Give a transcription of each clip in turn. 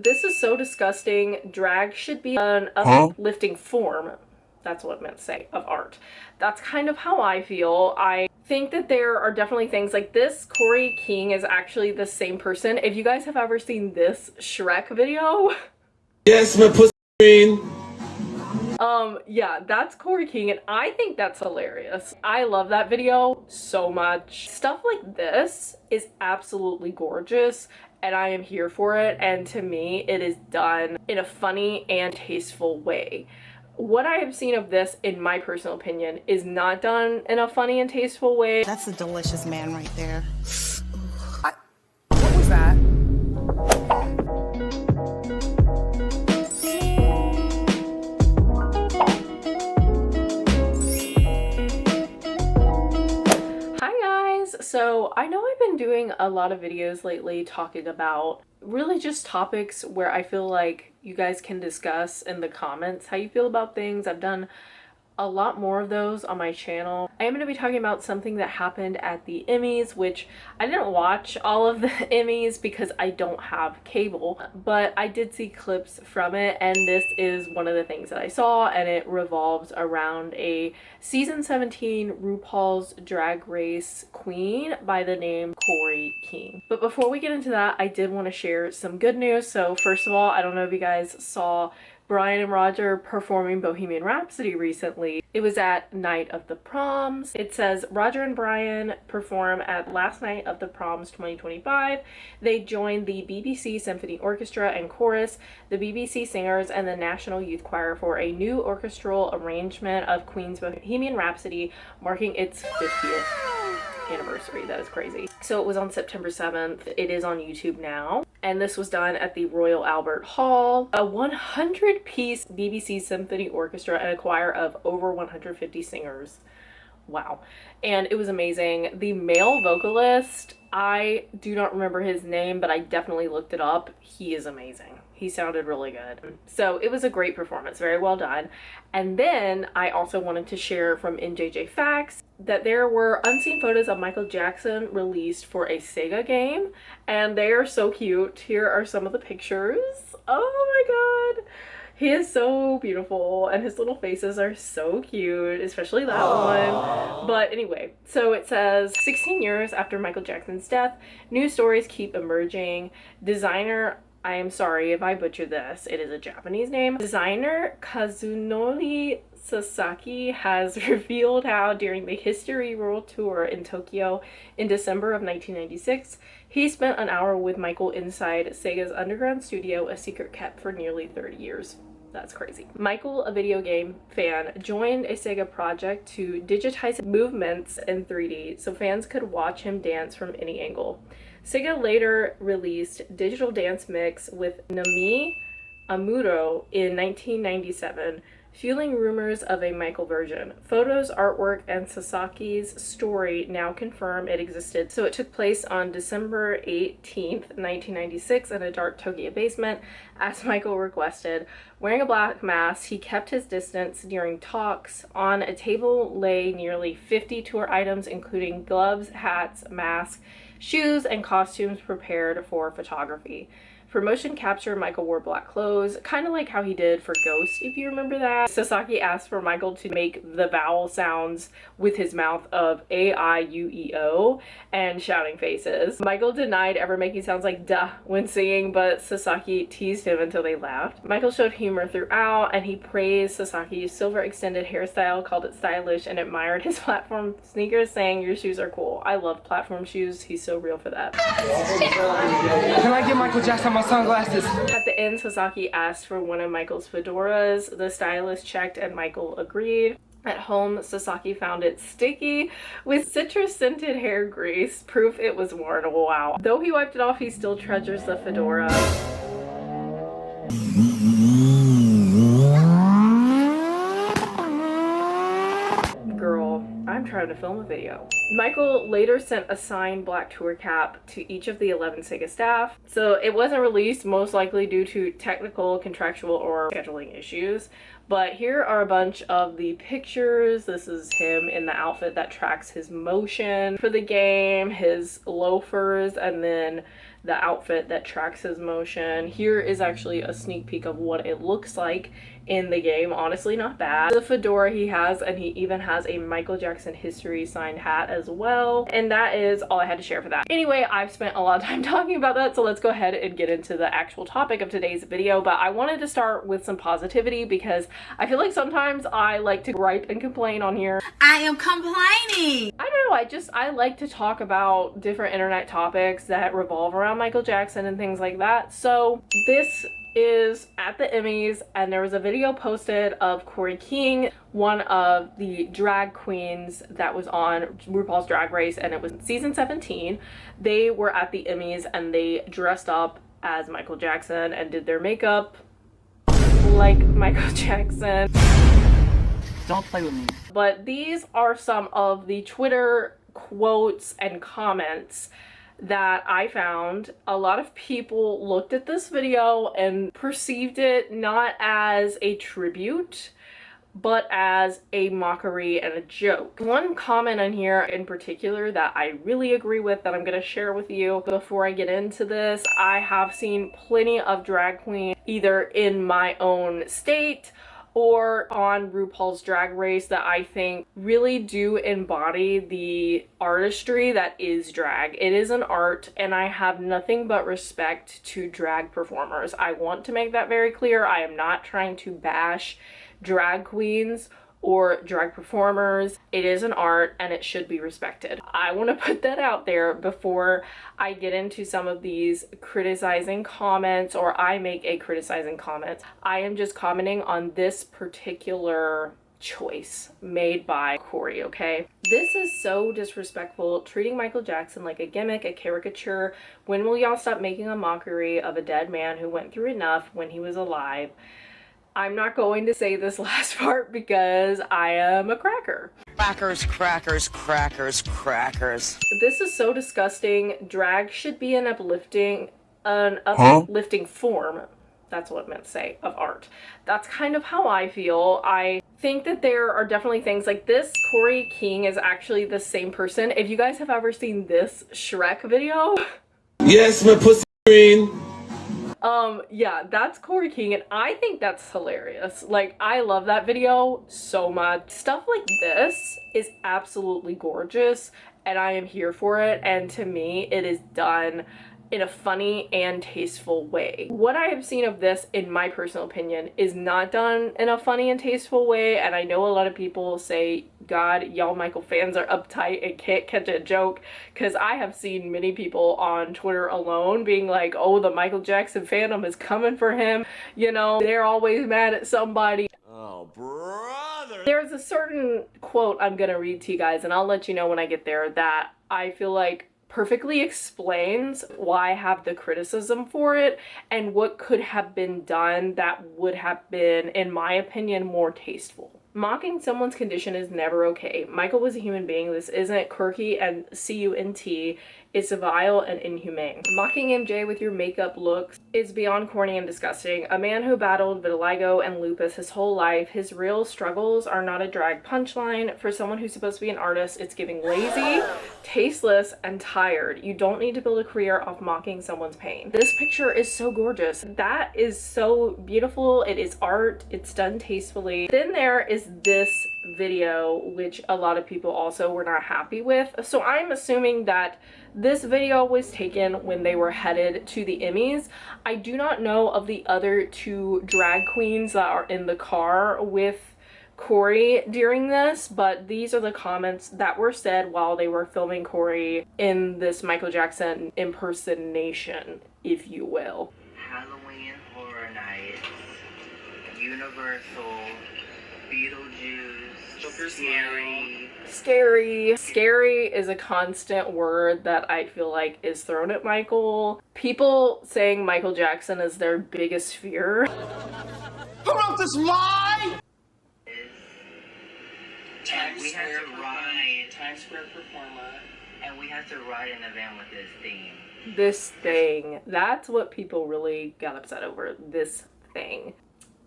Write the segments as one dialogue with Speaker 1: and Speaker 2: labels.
Speaker 1: This is so disgusting. Drag should be an uplifting form. That's what I meant to say, of art. That's kind of how I feel. I think that there are definitely things like this. Corey King is actually the same person. If you guys have ever seen this Shrek video,
Speaker 2: Yes, my pussy green.
Speaker 1: yeah, that's Corey King, and I think that's hilarious. I love that video so much. Stuff like this is absolutely gorgeous, and I am here for it, and to me, it is done in a funny and tasteful way. What I have seen of this, in my personal opinion, is not done in a funny and tasteful way.
Speaker 3: That's a delicious man right there.
Speaker 4: What was that?
Speaker 1: So I know I've been doing a lot of videos lately talking about really just topics where I feel like you guys can discuss in the comments how you feel about things. I've done a lot more of those on my channel. I am going to be talking about something that happened at the Emmys, which I didn't watch all of the Emmys because I don't have cable, but I did see clips from it, and this is one of the things that I saw, and it revolves around a season 17 RuPaul's Drag Race queen by the name Corey King. But before we get into that, I did want to share some good news. So first of all, I don't know if you guys saw Brian and Roger performing Bohemian Rhapsody recently. It was at Night of the Proms. It says Roger and Brian perform at last night of the Proms 2025. They joined the BBC Symphony Orchestra and Chorus, the BBC Singers, and the National Youth Choir for a new orchestral arrangement of Queen's Bohemian Rhapsody, marking its 50th anniversary. That is crazy. So it was on September 7th. It is on YouTube now. And this was done at the Royal Albert Hall. A 100-piece BBC Symphony Orchestra and a choir of over 150 singers. Wow. And it was amazing. The male vocalist, I do not remember his name, but I definitely looked it up. He is amazing. He sounded really good. So it was a great performance, very well done. And then I also wanted to share from NJJ Facts that there were unseen photos of Michael Jackson released for a Sega game, and they are so cute. Here are some of the pictures. Oh my god. He is so beautiful, and his little faces are so cute, especially that one. But anyway, so it says, 16 years after Michael Jackson's death, new stories keep emerging. Designer, I am sorry if I butcher this, it is a Japanese name. Designer Kazunori Sasaki has revealed how during the History World Tour in Tokyo in December of 1996, he spent an hour with Michael inside Sega's underground studio, a secret kept for nearly 30 years. That's crazy. Michael, a video game fan, joined a Sega project to digitize movements in 3D so fans could watch him dance from any angle. Sega later released Digital Dance Mix with Nami Amuro in 1997, fueling rumors of a Michael version. Photos, artwork, and Sasaki's story now confirm it existed. So it took place on December 18th, 1996 in a dark Tokyo basement, as Michael requested. Wearing a black mask, he kept his distance during talks. On a table lay nearly 50 tour items, including gloves, hats, masks, shoes, and costumes prepared for photography. For motion capture, Michael wore black clothes, kind of like how he did for Ghost, if you remember that. Sasaki asked for Michael to make the vowel sounds with his mouth of A-I-U-E-O and shouting faces. Michael denied ever making sounds like duh when singing, but Sasaki teased him until they laughed. Michael showed humor throughout, and he praised Sasaki's silver extended hairstyle, called it stylish, and admired his platform sneakers, saying, "Your shoes are cool." I love platform shoes. He's so real for that.
Speaker 4: Can I get Michael Jackson my sunglasses?
Speaker 1: At the end, Sasaki asked for one of Michael's fedoras. The stylist checked and Michael agreed. At home, Sasaki found it sticky with citrus-scented hair grease, proof it was worn. Wow. Though he wiped it off, he still treasures the fedora. Girl, I'm trying to film a video. Michael later sent a signed black tour cap to each of the 11 Sega staff, so it wasn't released, most likely due to technical, contractual, or scheduling issues. But here are a bunch of the pictures. This is him in the outfit that tracks his motion for the game, his loafers, and then the outfit that tracks his motion. Here is actually a sneak peek of what it looks like in the game. Honestly, not bad. The fedora he has, and he even has a Michael Jackson history signed hat as well. And that is all I had to share for that. Anyway, I've spent a lot of time talking about that, so let's go ahead and get into the actual topic of today's video. But I wanted to start with some positivity because I feel like sometimes I like to gripe and complain on here.
Speaker 3: I am complaining.
Speaker 1: I don't know, I like to talk about different internet topics that revolve around Michael Jackson and things like that. So this is at the Emmys, and there was a video posted of Corey King, one of the drag queens that was on RuPaul's Drag Race, and it was season 17. They were at the Emmys and they dressed up as Michael Jackson and did their makeup like Michael Jackson.
Speaker 4: Don't play with me.
Speaker 1: But these are some of the Twitter quotes and comments that I found. A lot of people looked at this video and perceived it not as a tribute, but as a mockery and a joke. One comment on here in particular that I really agree with, that I'm going to share with you before I get into this. I have seen plenty of drag queens either in my own state or on RuPaul's Drag Race that I think really do embody the artistry that is drag. It is an art, and I have nothing but respect to drag performers. I want to make that very clear. I am not trying to bash drag queens or drag performers. It is an art and it should be respected. I want to put that out there before I get into some of these criticizing comments, or I make a criticizing comment. I am just commenting on this particular choice made by Corey, okay? This is so disrespectful, treating Michael Jackson like a gimmick, a caricature. When will y'all stop making a mockery of a dead man who went through enough when he was alive? I'm not going to say this last part because I am a cracker.
Speaker 3: Crackers, crackers, crackers, crackers.
Speaker 1: This is so disgusting. Drag should be an uplifting form. That's what I meant to say, of art. That's kind of how I feel. I think that there are definitely things like this. Corey King is actually the same person. If you guys have ever seen this Shrek video.
Speaker 2: Yes, my pussy green.
Speaker 1: Yeah, that's Corey King, and I think that's hilarious. Like, I love that video so much. Stuff like this is absolutely gorgeous, and I am here for it, and to me, it is done in a funny and tasteful way. What I have seen of this, in my personal opinion, is not done in a funny and tasteful way, and I know a lot of people say, God, y'all Michael fans are uptight and can't catch a joke, because I have seen many people on Twitter alone being like, oh, the Michael Jackson fandom is coming for him. You know, they're always mad at somebody.
Speaker 2: Oh, brother.
Speaker 1: There's a certain quote I'm gonna read to you guys, and I'll let you know when I get there, that I feel like perfectly explains why I have the criticism for it and what could have been done that would have been, in my opinion, more tasteful. Mocking someone's condition is never okay. Michael was a human being. This isn't quirky and C-U-N-T. It's vile and inhumane. Mocking MJ with your makeup looks is beyond corny and disgusting. A man who battled vitiligo and lupus his whole life, his real struggles are not a drag punchline. For someone who's supposed to be an artist, it's giving lazy, tasteless, and tired. You don't need to build a career off mocking someone's pain. This picture is so gorgeous. That is so beautiful. It is art. It's done tastefully. Then there is this video, which a lot of people also were not happy with. So I'm assuming that this video was taken when they were headed to the Emmys. I do not know of the other two drag queens that are in the car with Corey during this, but these are the comments that were said while they were filming Corey in this Michael Jackson impersonation, if you will.
Speaker 5: Halloween Horror Nights, Universal, Beetlejuice, Scary.
Speaker 1: Scary is a constant word that I feel like is thrown at Michael. People saying Michael Jackson is their biggest fear.
Speaker 4: Who wrote this lie?
Speaker 5: And we had to ride Times Square performer, and we had to ride in a van with this thing.
Speaker 1: This thing. That's what people really got upset over. This thing.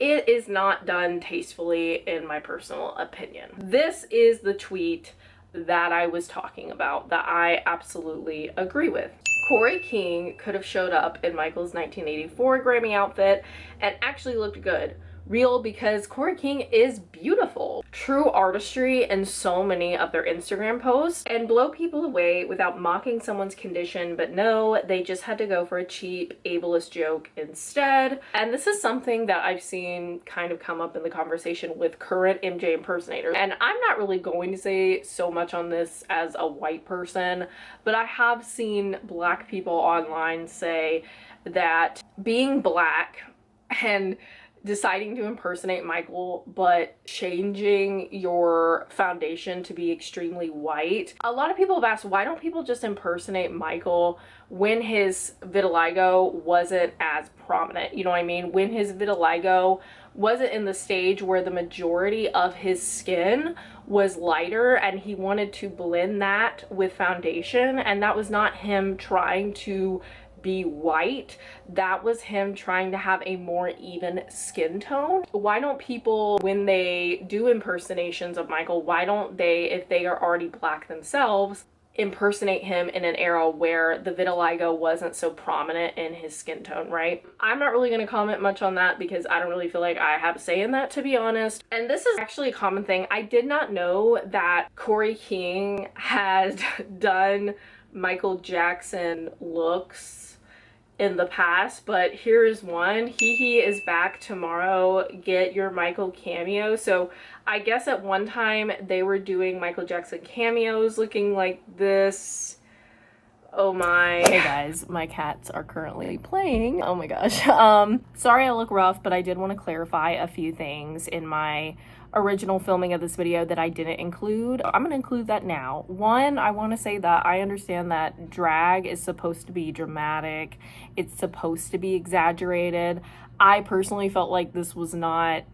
Speaker 1: It is not done tastefully, in my personal opinion. This is the tweet that I was talking about that I absolutely agree with. Corey King could have showed up in Michael's 1984 Grammy outfit and actually looked good. Real, because Corey King is beautiful. True artistry in so many of their Instagram posts, and blow people away without mocking someone's condition, but no, they just had to go for a cheap, ableist joke instead. And this is something that I've seen kind of come up in the conversation with current MJ impersonators. And I'm not really going to say so much on this as a white person, but I have seen black people online say that being black and deciding to impersonate Michael but changing your foundation to be extremely white. A lot of people have asked, why don't people just impersonate Michael when his vitiligo wasn't as prominent? You know what I mean? When his vitiligo wasn't in the stage where the majority of his skin was lighter and he wanted to blend that with foundation, and that was not him trying to be white, that was him trying to have a more even skin tone. Why don't people, when they do impersonations of Michael, why don't they, if they are already black themselves, impersonate him in an era where the vitiligo wasn't so prominent in his skin tone, right? I'm not really going to comment much on that because I don't really feel like I have a say in that, to be honest. And this is actually a common thing. I did not know that Corey King had done Michael Jackson looks in the past, but here's one. He is back tomorrow. Get your Michael cameo. So I guess at one time they were doing Michael Jackson cameos looking like this. Oh my. Hey guys, my cats are currently playing. Oh my gosh. Sorry I look rough, but I did want to clarify a few things in my original filming of this video that I didn't include. I'm gonna include that now. One, I want to say that I understand that drag is supposed to be dramatic. It's supposed to be exaggerated. I personally felt like this was not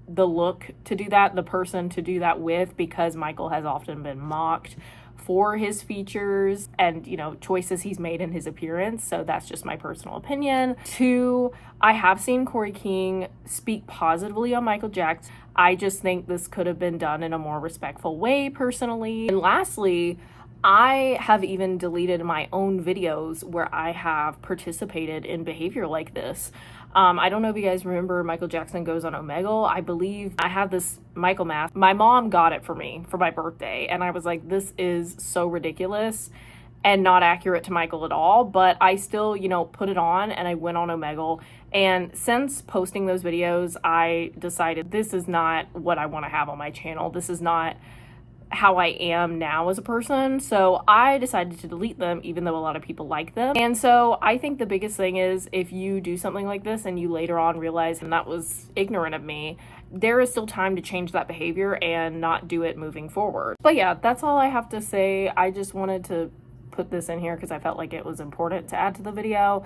Speaker 1: the look to do that, the person to do that with, because Michael has often been mocked for his features and, you know, choices he's made in his appearance. So that's just my personal opinion. Two, I have seen Corey King speak positively on Michael Jackson. I just think this could have been done in a more respectful way, personally. And lastly, I have even deleted my own videos where I have participated in behavior like this. I don't know if you guys remember Michael Jackson Goes on Omegle. I believe I have this Michael mask. My mom got it for me for my birthday, and I was like, this is so ridiculous and not accurate to Michael at all, but I still, you know, put it on and I went on Omegle. And since posting those videos, I decided this is not what I want to have on my channel. This is not how I am now as a person. So I decided to delete them, even though a lot of people like them. And so I think the biggest thing is, if you do something like this and you later on realize, and that was ignorant of me, there is still time to change that behavior and not do it moving forward. But yeah, that's all I have to say. I just wanted to put this in here because I felt like it was important to add to the video.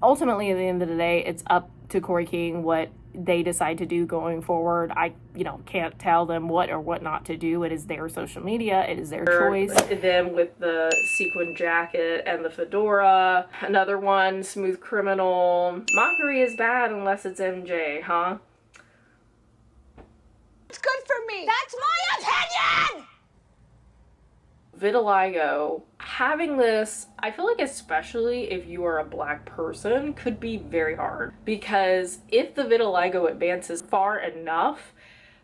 Speaker 1: Ultimately, at the end of the day, it's up to Corey King what they decide to do going forward. I, you know, can't tell them what or what not to do. It is their social media. It is their choice. Them with the sequin jacket and the fedora. Another one, Smooth Criminal. Mockery is bad unless it's MJ, huh?
Speaker 3: It's good for me. That's my opinion!
Speaker 1: Vitiligo, having this, I feel like especially if you are a black person, could be very hard, because if the vitiligo advances far enough,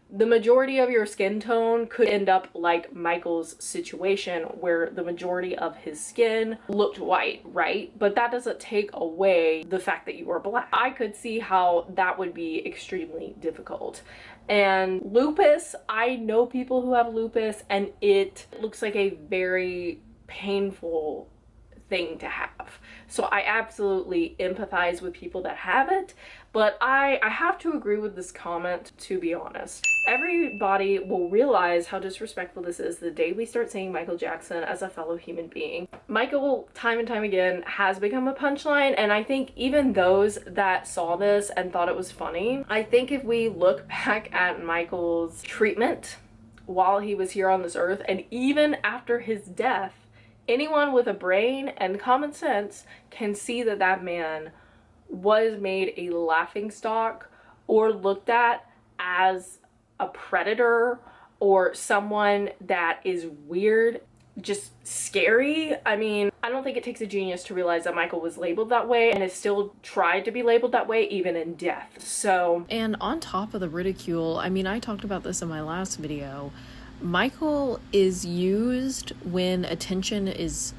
Speaker 1: the majority of your skin tone could end up like Michael's situation, where the majority of his skin looked white, right? But that doesn't take away the fact that you are black. I could see how that would be extremely difficult. And lupus, I know people who have lupus, and it looks like a very painful thing to have. So I absolutely empathize with people that have it, but I have to agree with this comment, to be honest. Everybody will realize how disrespectful this is the day we start seeing Michael Jackson as a fellow human being. Michael, time and time again, has become a punchline, and I think even those that saw this and thought it was funny, I think if we look back at Michael's treatment while he was here on this earth, and even after his death, anyone with a brain and common sense can see that that man was made a laughingstock or looked at as a predator or someone that is weird. just scary. I mean, I don't think it takes a genius to realize that Michael was labeled that way and has still tried to be labeled that way even in death. So, and on top of the ridicule, I mean, I talked about this in my last video. Michael is used when attention is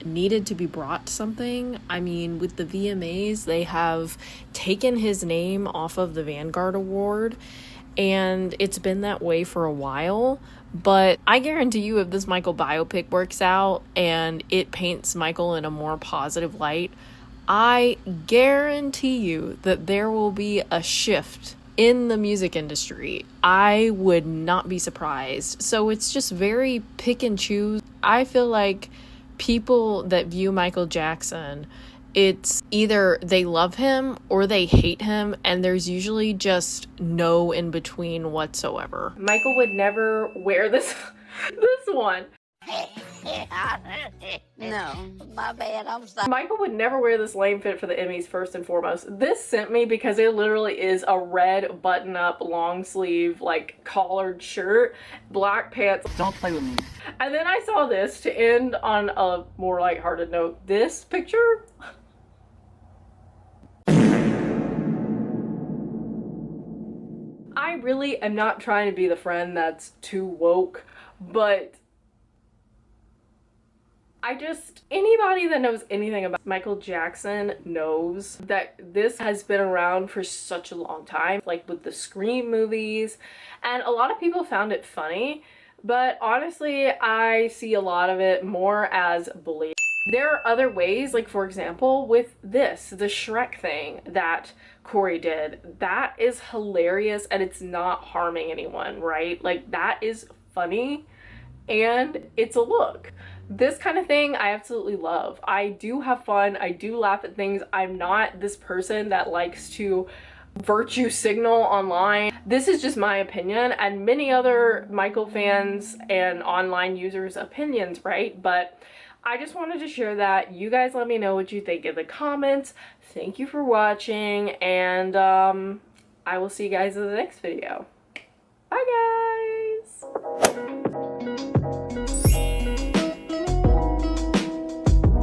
Speaker 1: needed to be brought to something. I mean, with the VMAs, they have taken his name off of the Vanguard Award, and it's been that way for a while. But I guarantee you, if this Michael biopic works out and it paints Michael in a more positive light, I guarantee you that there will be a shift in the music industry. I would not be surprised. So it's just very pick and choose. I feel like people that view Michael Jackson, it's either they love him or they hate him, and there's usually just no in between whatsoever. Michael would never wear this one.
Speaker 3: No, my bad, I'm sorry.
Speaker 1: Michael would never wear this lame fit for the Emmys, first and foremost. This sent me because it literally is a red button-up, long-sleeve, like, collared shirt, black pants.
Speaker 4: Don't play with me.
Speaker 1: And then I saw this to end on a more lighthearted note. This picture... I really am not trying to be the friend that's too woke, but anybody that knows anything about Michael Jackson knows that this has been around for such a long time, like with the Scream movies, and a lot of people found it funny, but honestly, I see a lot of it more as bullying. There are other ways, like for example, with this, the Shrek thing that Corey did. That is hilarious and it's not harming anyone, right? Like that is funny and it's a look. This kind of thing I absolutely love. I do have fun. I do laugh at things. I'm not this person that likes to virtue signal online. This is just my opinion and many other Michael fans and online users' opinions, right? But I just wanted to share that. You guys let me know what you think in the comments. Thank you for watching, and I will see you guys in the next video.